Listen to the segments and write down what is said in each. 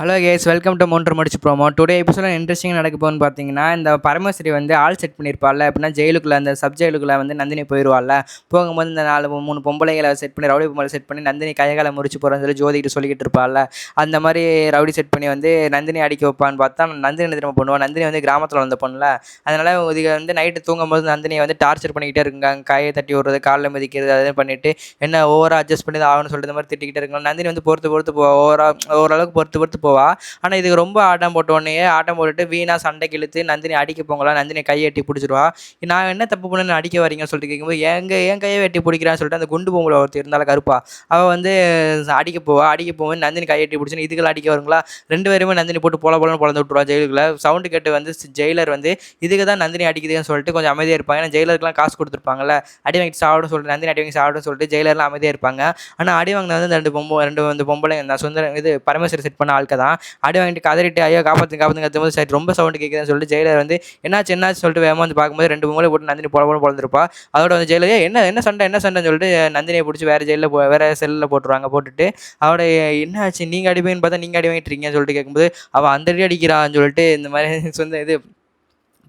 Hello case, welcome to மோன்ட்ரு முடிச்சு promo. Today எபிசோட interesting நடக்க போகுன்னு பார்த்தீங்கன்னா, இந்த பரமேஸ்வரி வந்து ஆள் செட் பண்ணியிருப்பாள்ல. அப்படின்னா ஜெயிலுக்குள்ளே, அந்த சப் ஜெயிலுக்குள்ளே வந்து நந்தினி போயிடுவாள்ல. போகும்போது இந்த 4 3 பொம்பளைகளை செட் பண்ணி, ரவுடி பொம்பளை செட் பண்ணி நந்தினி கைகாலை முறிச்சு போகிறேன்னு சொல்லி ஜோதிகிட்டு சொல்லிக்கிட்டு இருப்பாள்ல. அந்த மாதிரி ரவுடி செட் பண்ணி வந்து நந்தினி அடிக்க வைப்பான்னு பார்த்தா, நந்தினி என்ன தெரியுமா பண்ணுவா? நந்தினி வந்து கிராமத்தில் வந்த பொண்ணுல. அதனால் இதுக வந்து நைட்டு தூங்கும்போது நந்தினியை வந்து டார்ச்சர் பண்ணிக்கிட்டே இருக்குங்க. கையை தட்டி விடுறது, காலில் மிதிக்கிறது, அதை பண்ணிவிட்டு என்ன ஓவராக அட்ஜஸ்ட் பண்ணி ஆகணும்னு சொல்லிட்டு இந்த மாதிரி திட்டிக்கிட்டே இருக்கலாம். நந்தினி வந்து பொறுத்து ஓரளவுக்கு பொறுத்து போவா. ஆனால் இதுக்கு ரொம்ப ஆட்டம் போட்டோடனே ஆட்டம் போட்டுட்டு வீணாக சண்டைக்கு இழுத்து நந்தினி அடிக்க போங்கலாம். நந்தினி கையை எட்டி பிடிச்சிருவா. நான் என்ன தப்பு பண்ணு அடிக்க வரீங்கன்னு சொல்லிட்டு கேட்கும்போது என் கையை வெட்டி பிடிக்கிறான்னு சொல்லிட்டு அந்த குண்டு பொம்பளை ஒருத்தர் இருந்தாலும் கருப்பா அவள் வந்து அடிக்க போகும்போது நந்தினி கையை எட்டி பிடிச்சின்னு இதுக்கெல்லாம் அடிக்க வருங்களா. 2 பேருமே நந்தினி போட்டு போலன்னு பொழந்து விட்டுருவா. ஜெயிலுக்குள்ள சவுண்டு கேட்டு வந்து ஜெயிலர் வந்து இதுக்கு தான் நந்தினி அடிக்குதுன்னு சொல்லிட்டு கொஞ்சம் அமைதியாக இருப்பாங்க. ஏன்னா ஜெயிலருக்குலாம் காசு கொடுத்துருப்பாங்கல்ல. அடி வாங்கிட்டு சாப்பிடும் சொல்லிட்டு நந்தினி அடி வாங்கி சாப்பிடும் சொல்லிட்டு ஜெயிலர்லாம் அமைதியாக இருப்பாங்க. ஆனால் அடி வாங்கின வந்து ரெண்டு வந்து பொம்பளை நான் சுந்தரம் இது பரமேஸ்வரி செட் பண்ண ஆட்கள் தான். அடி வாங்கிட்டு கதறிட்டு ஐயோ காப்பாற்று கத்தும்போது சரி ரொம்ப சவுண்டு கேட்குதுன்னு சொல்லிட்டு ஜெயிலர் வந்து என்னாச்சு சொல்லிட்டு வேகமாக வந்து பார்க்கும்போது 2 பொம்பளை போட்டு நந்தினி பொழந்திருப்பா. அதோட வந்து ஜெயிலர் என்ன சண்டைன்னு சொல்லிட்டு நந்தினியை பிடிச்சி வேறு செல்லில் போட்டுருவாங்க. போட்டுட்டு அவட என்னாச்சு நீங்கள் அடிப்பீங்கன்னு பார்த்தா நீங்கள் அடி வாங்கிட்டு இருக்கீங்கன்னு சொல்லிட்டு கேட்கும்போது அவள் அந்த அடி அடிக்கிறான்னு சொல்லிட்டு இந்த மாதிரி சொந்த இது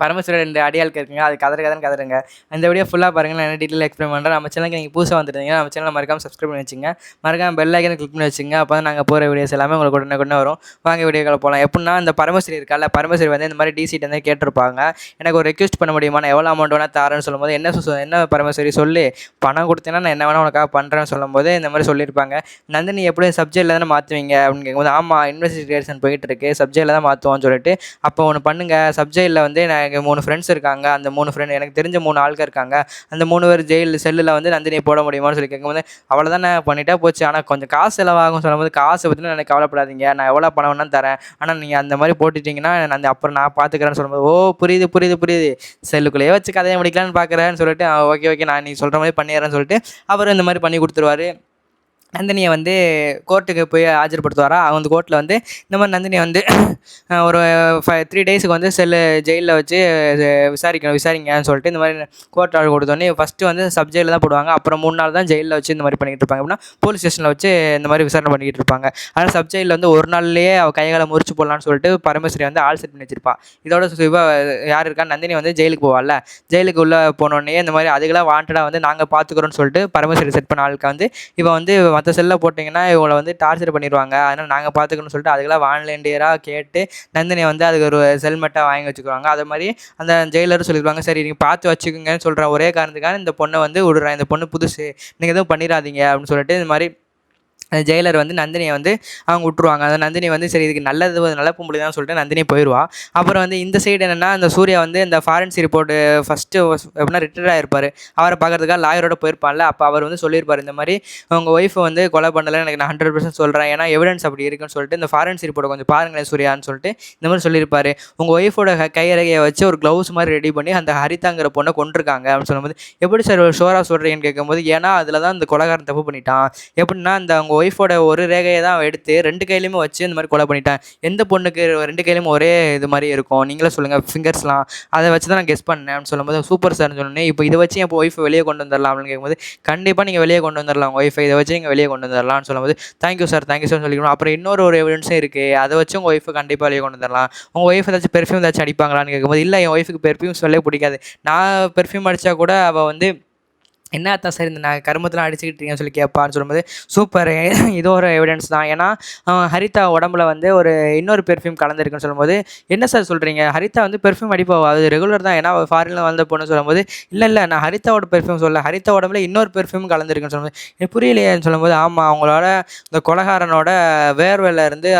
பரமேஸ்வரர் 2 அடியாளுக்கு இருக்குங்க. அது கதறுங்க. அந்த வீடியோ ஃபுல்லாக பாருங்கள். நான் என்ன டீட்டெயில் எக்ஸ்பிளைன் பண்ணுறேன். நம்ம சேனலுக்கு நீங்கள் புதுசாக வந்துட்டீங்கன்னா நம்ம சேனலை மறக்காம சப்ஸ்கிரைப் பண்ணி வச்சுங்க. மறக்காம பெல் ஐக்கனை கிளிக் பண்ணி வச்சுங்க. அப்போ தான் நாங்கள் போகிற வீடியோஸ் எல்லாமே உங்களுக்கு உடனே வரும். வாங்க வீடியோக்களை போகலாம். எப்படின்னா இந்த பரமேஸ்வரி இருக்கால, பரமேஸ்வரி வந்து இந்த மாதிரி டிசிட்டு வந்து கேட்டிருப்பாங்க. எனக்கு ஒரு ரெக்வஸ்ட் பண்ண முடியுமா, நான் எவ்வளோ அமௌண்ட் வேணால் தரேன்னு சொல்லும்போது என்ன பரமேஸ்வரி சொல்லி பணம் கொடுத்தீங்கன்னா நான் என்ன வேணால் உனக்காக பண்ணுறேன்னு சொல்லும்போது இந்த மாதிரி சொல்லியிருப்பாங்க. நந்தினி எப்படியும் சப்ஜெக்டில் தானே மாற்றுவீங்க அப்படின்னு கேட்கும்போது ஆமாம் இன்வெஸ்டிகேஷன் போயிட்டு இருக்கு, சப்ஜெக்டில் தான் மாற்றுவோம்னு சொல்லிட்டு அப்போ ஒன்று பண்ணுங்கள். சப்ஜெக்டில் வந்து நான் 3 ஃப்ரெண்ட்ஸ் இருக்காங்க. அந்த 3 ஃப்ரெண்ட் எனக்கு தெரிஞ்ச 3 ஆட்கள் இருக்காங்க. அந்த 3 பேர் செல்லில் வந்து நந்தினியை போட முடியுமான்னு சொல்லி கேட்கும்போது அவ்வளோதானே பண்ணிட்டா போச்சு. ஆனால் கொஞ்சம் காசு செலவாகும் சொல்லும்போது காசை பற்றி எனக்கு கவலைப்படாதீங்க, நான் எவ்வளோ பணம் வேணாலும் தரேன். ஆனால் நீங்கள் அந்த மாதிரி போட்டுட்டிங்கன்னா அப்புறம் நான் பார்த்துக்கிறேன்னு சொல்லும்போது ஓ புரியுது செல்லுக்குள்ளேயே வச்சு கதையை முடிக்கலான்னு பார்க்குறேன்னு சொல்லிட்டு ஓகே நான் நீ சொல்கிற மாதிரி பண்ணிடுறேன்னு சொல்லிட்டு அவர் இந்த மாதிரி பண்ணி கொடுத்துருவாரு. நந்தினியை வந்து கோர்ட்டுக்கு போய் ஆஜர்படுத்துவாரா. அந்த கோர்ட்டில் வந்து இந்த மாதிரி நந்தினியை வந்து ஒரு 3 டேஸுக்கு வந்து ஜெயிலில் வச்சு விசாரிங்கன்னு சொல்லிட்டு இந்த மாதிரி கோர்ட் ஆர்டர் கொடுத்தோன்னே ஃபஸ்ட்டு வந்து சப் ஜெயிலில் தான் போடுவாங்க. அப்புறம் 3 நாள் தான் ஜெயிலில் வச்சு இந்த மாதிரி பண்ணிக்கிட்டு இருப்பாங்க. அப்படின்னா போலீஸ் ஸ்டேஷனில் வச்சு இந்த மாதிரி விசாரணை பண்ணிக்கிட்டு இருப்பாங்க. ஆனால் சப் ஜெயிலில் வந்து ஒரு நாள்லேயே அவள் கைகளை முறிச்சு போடலான்னு சொல்லிட்டு பரமேஸ்வரி வந்து ஆள் செட் பண்ணி வச்சிருப்பா. இதோட யார் இருக்கா, நந்தினி வந்து ஜெயிலுக்கு போவாள்ல. ஜெயிலுக்கு உள்ளே போனோடனே இந்த மாதிரி அதுக்கெல்லாம் வாண்டடாக வந்து நாங்கள் பார்த்துக்குறோன்னு சொல்லிட்டு பரமேஸ்வரி செட் பண்ண ஆளுக்கு வந்து இவன் வந்து மற்ற செல்லில் போட்டிங்கன்னா இவங்களை வந்து டார்ச்சர் பண்ணிடுவாங்க, அதனால் நாங்கள் பார்த்துக்கணும்னு சொல்லிட்டு அதுக்கெல்லாம் வாலண்டியராக கேட்டு நந்தினியை வந்து அதுக்கு ஒரு செல்மெட்டாக வாங்கி வச்சுக்குவாங்க. அதே மாதிரி அந்த ஜெயிலரும் சொல்லிடுவாங்க சரி நீங்கள் பார்த்து வச்சுக்கோங்கன்னு சொல்கிற ஒரே காரணத்துக்காக இந்த பொண்ணை வந்து விடுறேன், இந்த பொண்ணு புதுசு, நீங்கள் எதுவும் பண்ணிடாதீங்க அப்படின்னு சொல்லிட்டு இந்த மாதிரி அந்த ஜெயிலர் வந்து நந்தினியை வந்து அவங்க விட்டுருவாங்க. அந்த நந்தினி வந்து சரி இதுக்கு நல்ல பொம்பளை தான் சொல்லிட்டு நந்தினி போயிடுவா. அப்புறம் வந்து இந்த சைடு என்னென்னா அந்த சூர்யா வந்து இந்த ஃபாரன்சிக் ரிப்போர்ட்டு ஃபஸ்ட்டு எப்படின்னா ரிட்டையர்ட் ஆகிருப்பார். அவரை பார்க்கறதுக்காக லாயரோட போயிருப்பான்ல. அப்போ அவர் வந்து சொல்லியிருப்பார் இந்த மாதிரி உங்கள் ஒய்ஃபை வந்து கொலை பண்ணலை எனக்கு நான் 100% சொல்கிறேன், ஏன்னா எவிடன்ஸ் அப்படி இருக்குன்னு சொல்லிட்டு இந்த ஃபாரன்சிக் ரிப்போர்ட்டை கொஞ்சம் பாருங்களேன் சூர்யான்னு சொல்லிட்டு இந்த மாதிரி சொல்லியிருப்பார். உங்கள் ஒய்ஃபோட கையறையை வச்சு ஒரு க்ளவுஸ் மாதிரி ரெடி பண்ணி அந்த ஹரிதாங்கிற பொண்ணை கொண்டிருக்காங்க அப்படின்னு சொல்லும்போது எப்படி சார் ஒரு ஷோராக சொல்கிறீங்கன்னு கேட்கும்போது ஏன்னா அதில் தான் இந்த கொலைகாரன் தப்பு பண்ணிட்டான். எப்படின்னா அந்த அவங்க ஒய்ஃபோட ஒரு ரேகையை தான் எடுத்து 2 கையிலையுமே வச்சு இந்த மாதிரி கொலை பண்ணிட்டேன். எந்த பொண்ணுக்கு 2 கையிலையும் ஒரே இது மாதிரி இருக்கும், நீங்களே சொல்லுங்கள் ஃபிங்கர்ஸ்லாம், அதை வச்சு தான் நான் கெஸ் பண்ணேன் அப்படின்னு சொல்லும்போது சூப்பர் சார்னு சொன்னேன். இப்போ இதை வச்சு என் ஒய்ஃபை வெளியே கொண்டு வந்துடலாம் அப்படின்னு கேட்கும்போது கண்டிப்பாக நீங்கள் வெளியே கொண்டு வந்துடலாம் உங்கள் ஒய்ஃபை, இதை வச்சு நீங்கள் வெளியே கொண்டு வந்துடலாம்னு சொல்லும்போது தேங்க்யூ சார் சொல்லிக்கணும். அப்புறம் இன்னொரு எவிடன்ஸும் இருக்குது, அதை வச்சு உங்கள் ஒய்ஃபை கண்டிப்பாக வெளியே கொண்டு வந்துடலாம். உங்கள் ஒய்ஃப் ஏதாச்சும் பெர்ஃப்யூம் ஏதாச்சும் அடிப்பாங்களான்னு கேட்கும்போது இல்லை என் ஒய்ஃபுக்கு பெர்ஃப்யூம் சொல்லவே பிடிக்காது, நான் பெர்ஃப்யூம் அடித்தா கூட அவள் வந்து என்னத்தான் சார் இந்த நான் கருமத்தெலாம் அடிச்சுக்கிட்டு இருக்கேன்னு சொல்லி கேட்பான்னு சொல்லும்போது சூப்பர் இது ஒரு எவிடன்ஸ் தான். ஏன்னா ஹரிதா உடம்புல வந்து ஒரு இன்னொரு பெர்ஃப்யூம் கலந்துருக்குன்னு சொல்லும்போது என்ன சார் சொல்கிறீங்க, ஹரிதா வந்து பெர்ஃப்யூம் அடிப்பாவா, அது ரெகுலர் தான், ஏன்னா ஃபாரினில் வந்த பொண்ணு சொல்லும்போது இல்லை நான் ஹரிதாவோட பெர்ஃப்யூம் சொல்ல, ஹரிதா உடம்புல இன்னொரு பெர்ஃப்யூம் கலந்துருக்குன்னு சொல்லும்போது எனக்கு புரியலையேன்னு சொல்லும்போது ஆமாம் அவங்களோட இந்த கொலகாரனோட வேர்வையில் இருந்து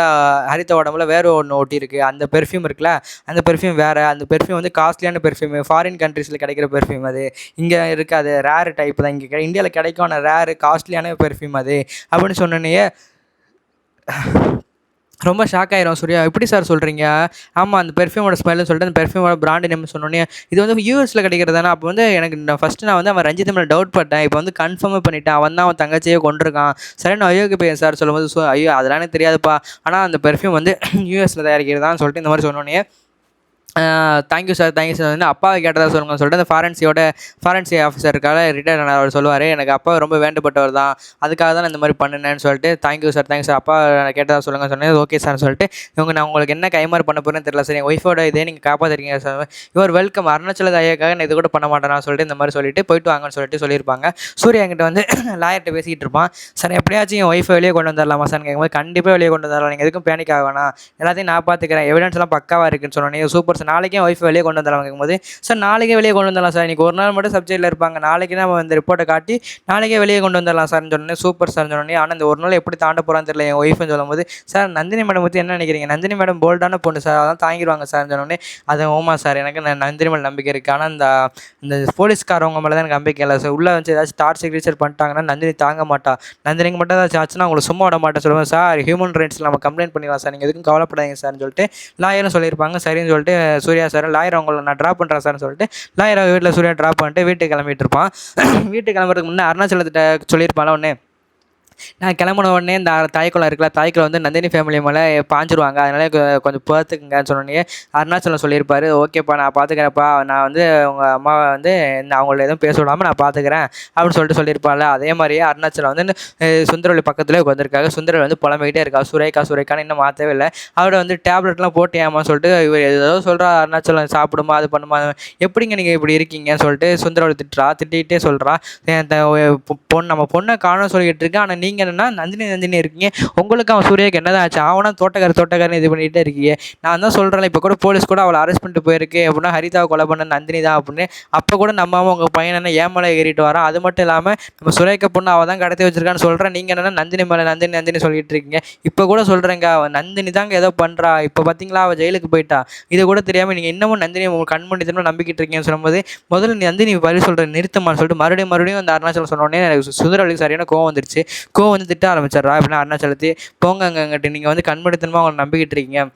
ஹரிதா உடம்புல வேர்வை ஒன்று ஒட்டியிருக்கு, அந்த பெர்ஃப்யூம் இருக்குல்ல அந்த பெர்ஃப்யூம் வேறு, அந்த பெர்ஃப்யூம் வந்து காஸ்ட்லியான பெர்ஃப்யூம், ஃபாரின் கண்ட்ரீஸில் கிடைக்கிற பெர்ஃப்யூம், அது இங்கே இருக்காது, ரேர் டைப் தான், இங்கே இந்தியாவில் கிடைக்கும் ரேரு காஸ்ட்லியான பெர்ஃப்யூம் அது அப்படின்னு சொன்னோன்னே ரொம்ப ஷாக் ஆயிரும் சூர்யா. எப்படி சார் சொல்கிறீங்க, ஆமாம் அந்த பெர்ஃப்யூமோட ஸ்மெல்னு சொல்லிட்டு அந்த பெர்ஃப்யூமோட பிராண்டு நேம் சொன்னோன்னே இது வந்து யூஎஸில் கிடைக்கிறதானே. அப்போ வந்து எனக்கு ஃபஸ்ட்டு நான் வந்து அவன் ரஞ்சித் மேலே டவுட் பட்டேன், இப்போ வந்து கன்ஃபார்மே பண்ணிட்டேன் அவன் தான் அவன் தங்கச்சியே கொண்டிருக்கான் சரி நான் ஐயோக்கு பையன் சார் சொல்லும்போது ஐயோ அதெல்லாம் எனக்கு தெரியாதுப்பா, ஆனால் அந்த பெர்ஃப்யூம் வந்து யூஎஸில் தயாரிக்கிறதான்னு சொல்லிட்டு இந்த மாதிரி சொன்னோன்னே தேங்க்யூ சார் வந்து அப்பாவை கேட்டதா சொல்லுங்கன்னு சொல்லிட்டு அந்த ஃபாரன்சி ஆஃபீஸர் இருக்கால ரிட்டையர் ஆனவர் அவர் சொல்லுவார், எனக்கு அப்பா ரொம்ப வேண்டப்பட்டவர் தான், அதுக்காக தான் நான் இந்த மாதிரி பண்ணினேன்னு சொல்லிட்டு தேங்க்யூ சார் அப்பா கேட்டதா சொல்லுங்கன்னு சொன்னேன். ஓகே சார் சொல்லிட்டு நான் உங்களுக்கு என்ன கைமாறு பண்ண போகிறேன்னு தெரியல சார், என் ஒய்ஃபோட இதே நீங்கள் காப்பாற்றிருக்கீங்க சார், யுவர் வெல்கம், அருணாச்சல ஐயாக்காக நான் இது கூட பண்ண மாட்டேன் சொல்லிட்டு இந்த மாதிரி சொல்லிட்டு போயிட்டு வாங்கன்னு சொல்லிட்டு சொல்லியிருப்பாங்க. சூர்யா என்கிட்ட வந்து லாயர்கிட்ட பேசிக்கிட்டு இருப்பான். சார் எப்படியாச்சும் என் ஒய்ஃபை வெளியே கொண்டு வந்துடலாமா சார் கேட்கும்போது, கண்டிப்பாக வெளியே கொண்டு வந்துடலாம், நீங்கள் எதுக்கும் பேனிக் ஆக வேணாம், எல்லாத்தையும் நான் பார்த்துக்கிறேன், எவிடன்ஸ்லாம் பக்காவாக இருக்குன்னு சொன்னோன்னே சூப்பர் சார், நாளைக்கே ஒய்ஃபை வெளியே கொண்டு வந்துடலாம் கேட்கும்போது, சார் நாளைக்கே வெளியே கொண்டு வந்துடலாம் சார், இன்றைக்கி ஒரு நாள் மட்டும் சப்ஜெக்டில் இருப்பாங்க, நாளைக்கு நம்ம இந்த ரிப்போர்ட்டை காட்டி நாளைக்கே வெளியே கொண்டு வந்துடலாம் சார்னு சொன்னேன். சூப்பர் சார் சொன்னோன்னே, ஆனால் இந்த ஒரு நாள் எப்படி தாண்ட போகிறான்னு தெரியல என் ஒய்ஃப்னு சொல்லும்போது, சார் நந்தினி மேடம் பற்றி என்ன நினைக்கிறீங்க, நந்தினி மேடம் போல்டான பொண்ணு சார், அதான் தாங்கிடுவாங்க சார்னு சொன்னோன்னே, அது ஓமா சார் எனக்கு நந்தினி மேலே நம்பிக்கை இருக்குது, ஆனால் இந்த போலீஸ்காரவங்க மேலே தான் எனக்கு நம்பிக்கை இல்லை சார், உள்ளே வந்து ஏதாச்சும் டார்ச்சர் பண்ணிட்டாங்கன்னா நந்தினி தாங்க மாட்டா, நந்தினிக்கு மட்டும் ஏதாச்சும் ஆச்சுன்னா அவங்களை சும்மா விட மாட்டேன் சொல்லுவேன் சார், ஹியூமன் ரைட்ஸில் நம்ம கம்ப்ளைண்ட் பண்ணிடலாம் சார், நீங்கள் எதுக்கும் கவலைப்படாதீங்க சார்னு சொல்லிட்டு லாயரும் சொல்லியிருப்பாங்க. சரின்னு சொல்லிட்டு சூர்யா சார் லாயர் அவங்கள நான் ட்ராப் பண்ணுறேன் சார்னு சொல்லிட்டு லாயரை வீட்டில் சூர்யா ட்ராப் பண்ணிட்டு வீட்டுக்கு கிளம்பிட்டு இருப்பான். வீட்டுக்கு கிளம்புறதுக்கு முன்னே அருணாச்சலத்திட்ட சொல்லியிருப்பான் ஒன்று, நான் கிளம்புன உடனே இந்த தாய்க்குளம் இருக்குல்ல, தாய்க்குளம் வந்து நந்தினி ஃபேமிலி மேலே பாஞ்சிருவாங்க, அதனால கொஞ்சம் பார்த்துக்குங்கன்னு சொன்னோன்னே அருணாச்சலம் சொல்லியிருப்பாரு, ஓகேப்பா நான் பார்த்துக்கிறேன்ப்பா, நான் வந்து உங்கள் அம்மாவை வந்து அவங்கள எதுவும் பேச விடாமல் நான் பார்த்துக்கிறேன் அப்படின்னு சொல்லிட்டு சொல்லியிருப்பாள். அதே மாதிரியே அருணாச்சலம் வந்து சுந்தரவழி பக்கத்துலேயே உட்காந்துருக்காங்க. சுந்தரவழி வந்து புலம்பிக்கிட்டே இருக்கா, சுரேக்கான்னு இன்னும் மாற்றவே இல்லை, அவரை வந்து டேப்லெட்லாம் போட்டியாமான்னு சொல்லிட்டு இவர் ஏதோ சொல்கிறா, அருணாச்சலம் சாப்பிடுமா அது பண்ணுமா, எப்படிங்க நீங்கள் இப்படி இருக்கீங்கன்னு சொல்லிட்டு சுந்தரவழி திட்டிகிட்டே சொல்கிறா, நம்ம பொண்ணை காணோம் சொல்லிக்கிட்டு இருக்கேன், ஆனால் நீங்கள் என்னன்னா நந்தினி இருக்கீங்க, உங்களுக்கு அவன் சூர்யாவுக்கு என்னதான் ஆச்சு, அவனா தோட்டக்காரன் இது பண்ணிகிட்டே இருக்கீங்க, நான் தான் சொல்கிறேன், இப்போ கூட போலீஸ் கூட அவளை அரெஸ்ட் பண்ணிட்டு போயிருக்கு அப்படின்னா ஹரிதாவை கொலை பண்ண நந்தினி தான் அப்படின்னு, அப்போ கூட நம்ம உங்கள் பையன் என்ன ஏமலை ஏறிட்டு வரான், அது மட்டும் இல்லாமல் நம்ம சுரேக்க பொண்ணு அவள் தான் கடத்தி வச்சிருக்கான்னு சொல்கிறேன், நீங்கள் என்னென்னா நந்தினி மேலே நந்தினி சொல்லிட்டு இருக்கீங்க, இப்போ கூட சொல்கிறேங்க அவன் நந்தினி தாங்க ஏதோ பண்ணுறா, இப்போ பார்த்தீங்களா அவள் ஜெயிலுக்கு போயிட்டா, இது கூட தெரியாமல் நீங்கள் இன்னமும் நந்தினி உங்கள் கண்மூடித்தனமாக நம்பிக்கிட்டு இருக்கீங்கன்னு சொல்லும்போது, முதல்ல நந்தினி பதில் சொல்கிறேன் நிறுத்தமான்னு சொல்லிட்டு மறுபடியும் அந்த அருணாச்சலம் சொன்னோடனே எனக்கு சுந்தரவழிக்கு சரியான கோவம் வந்துருச்சு. வந்து திட்ட ஆரம்பிச்சிட்றா அப்படின்னா அருணாச்சலத்தி, போங்க அங்கிட்டு நீங்கள் வந்து கண்மூடித்தனமாக அவங்களை நம்பிக்கிட்டு இருக்கீங்க,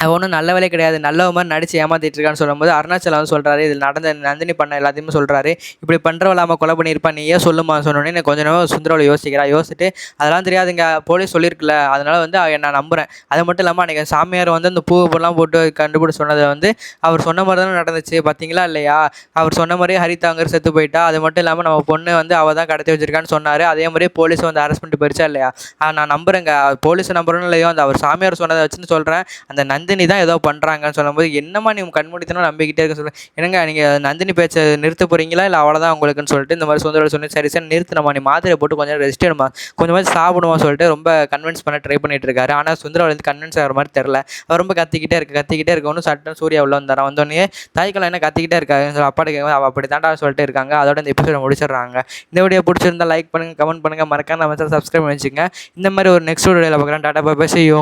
அவன் ஒன்றும் நல்ல வேலை கிடையாது, நல்லவ மாதிரி நடித்து ஏமாற்றிட்டு இருக்கான்னு சொல்லும்போது அருணாச்சலம் வந்து சொல்கிறாரு, இதில் நடந்த நந்தினி பண்ண எல்லாத்தையுமே சொல்கிறாரு, இப்படி பண்ணுறவளாம கொலை பண்ணியிருப்பான், நீ ஏன் சொல்லுமா சொன்னோன்னே எனக்கு கொஞ்சம் நேரம் சுந்தரவளி யோசிச்சுட்டு அதெல்லாம் தெரியாதுங்க போலீஸ் சொல்லியிருக்குல்ல, அதனால் வந்து நான் நம்புகிறேன், அது மட்டும் இல்லாமல் அன்றைக்கி சாமியார் வந்து அந்த பூவெல்லாம் போட்டு கண்டுபிடிச்சி சொன்னதை வந்து அவர் சொன்ன மாதிரி தானே நடந்துச்சு பார்த்தீங்களா இல்லையா, அவர் சொன்ன மாதிரியே ஹரிதாங்கர் செத்து போயிட்டா, அது மட்டும் இல்லாமல் நம்ம பொண்ணு வந்து அவள் தான் கடத்தி வச்சிருக்கான்னு சொன்னார், அதே மாதிரியே போலீஸ் வந்து அரெஸ்ட் பண்ணிட்டு போயிடுச்சா இல்லையா, நான் நம்புகிறேங்க போலீஸை நம்புறேன்னு இல்லையோ, அந்த அவர் சாமியார் சொன்னதை வச்சுன்னு சொல்கிறேன், அந்த நந்தினி தான் ஏதோ பண்ணுறாங்கன்னு சொல்லும்போது, என்னம்மா நீ கண்மூடித்தனம் நம்பிக்கிட்டே இருக்க சொல்ல, என்னங்க நீங்கள் நந்தினி பேச்சை நிறுத்த போகிறீங்களா இல்லை அவ்வளோதான் உங்களுக்குன்னு சொல்லிட்டு இந்த மாதிரி சுந்தரவழி சொன்னேன். சரி நிறுத்தினமா, நீ மாத்திரை போட்டு கொஞ்சம் ரெஸ்ட் எடுமா, கொஞ்சமாதிரி சாப்பிடுமா சொல்லிட்டு ரொம்ப கன்வின்ஸ் பண்ண ட்ரை பண்ணிட்டு இருக்காரு. ஆனால் சுந்தரவழி வந்து கன்வின்ஸ் ஆகிற மாதிரி தெரில, அவர் ரொம்ப கத்திக்கிட்டே இருக்கணும். சட்டம் சூர்யா உள்ள வந்தாரான், வந்தோடனே தாய்க்கெல்லாம் என்ன கத்திக்கிட்டே இருக்காங்க சொல்லி அப்பாட்ட கேட்கும், அவள் அப்படி தாண்டா சொல்லிட்டு இருக்காங்க. அதோட இந்த எபிசோட முடிச்சிடுறாங்க. இந்த வீடியோ பிடிச்சிருந்தா லைக் பண்ணுங்கள், கமெண்ட் பண்ணுங்கள், மறக்காம நம்ம சப்ஸ்கிரைப் பண்ணி வச்சுங்க. இந்த மாதிரி ஒரு நெக்ஸ்ட் வீடியோவில் பார்க்குறேன். Tata bye bye, see you.